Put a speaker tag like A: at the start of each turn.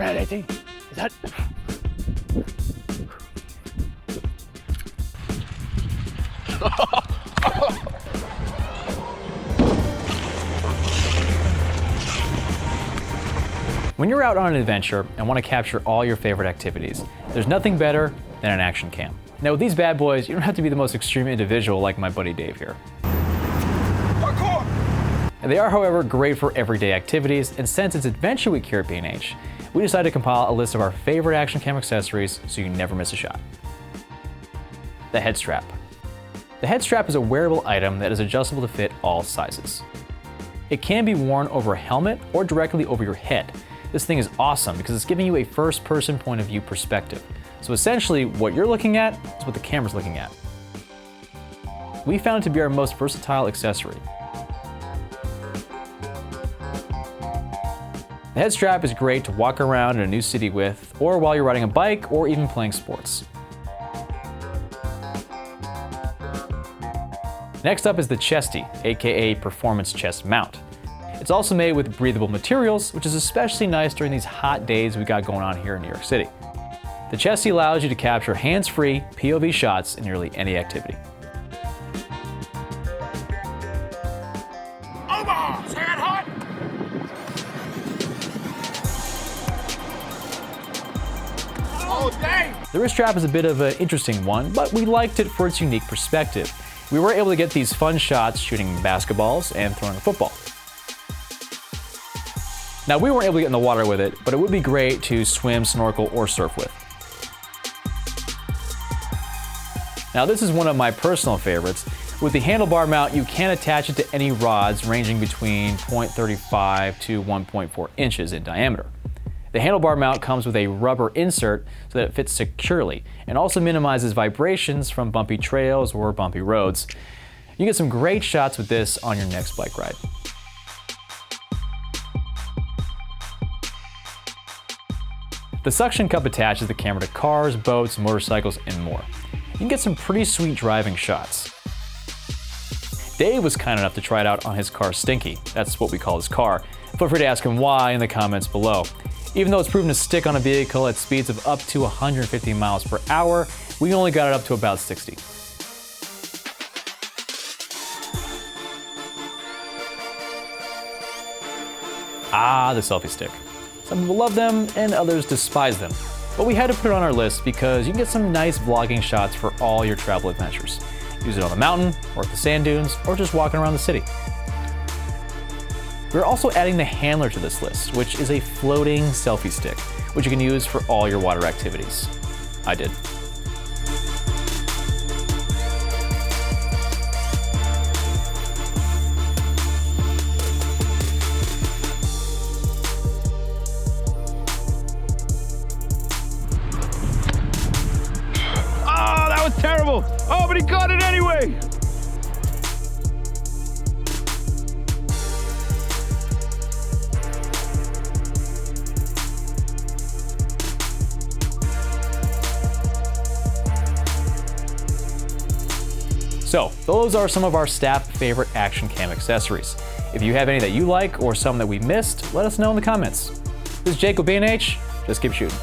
A: 318. Is that? When you're out on an adventure and want to capture all your favorite activities, there's nothing better than an action cam. Now with these bad boys, you don't have to be the most extreme individual like my buddy Dave here. Parkour! They are, however, great for everyday activities, and since it's Adventure Week here at B&H, we decided to compile a list of our favorite action cam accessories so you never miss a shot. The head strap. The head strap is a wearable item that is adjustable to fit all sizes. It can be worn over a helmet or directly over your head. This thing is awesome because it's giving you a first-person point of view perspective. So essentially, what you're looking at is what the camera's looking at. We found it to be our most versatile accessory. The head strap is great to walk around in a new city with, or while you're riding a bike, or even playing sports. Next up is the Chesty, aka Performance Chest Mount. It's also made with breathable materials, which is especially nice during these hot days we got going on here in New York City. The Chesty allows you to capture hands-free POV shots in nearly any activity.
B: Omaha, say it hot! Oh, dang!
A: The wrist strap is a bit of an interesting one, but we liked it for its unique perspective. We were able to get these fun shots shooting basketballs and throwing a football. Now, we weren't able to get in the water with it, but it would be great to swim, snorkel, or surf with. Now, this is one of my personal favorites. With the handlebar mount, you can attach it to any rods ranging between 0.35 to 1.4 inches in diameter. The handlebar mount comes with a rubber insert so that it fits securely and also minimizes vibrations from bumpy trails or bumpy roads. You get some great shots with this on your next bike ride. The suction cup attaches the camera to cars, boats, motorcycles, and more. You can get some pretty sweet driving shots. Dave was kind enough to try it out on his car Stinky. That's what we call his car. Feel free to ask him why in the comments below. Even though it's proven to stick on a vehicle at speeds of up to 150 miles per hour, we only got it up to about 60. Ah, the Selfie Stick. Some people love them and others despise them. But we had to put it on our list because you can get some nice vlogging shots for all your travel adventures. Use it on the mountain, or at the sand dunes, or just walking around the city. We're also adding the handler to this list, which is a floating selfie stick, which you can use for all your water activities. I did.
B: Oh, that was terrible! Oh, but he caught it anyway!
A: So, those are some of our staff favorite action cam accessories. If you have any that you like or some that we missed, let us know in the comments. This is Jake with B&H. Just keep shooting.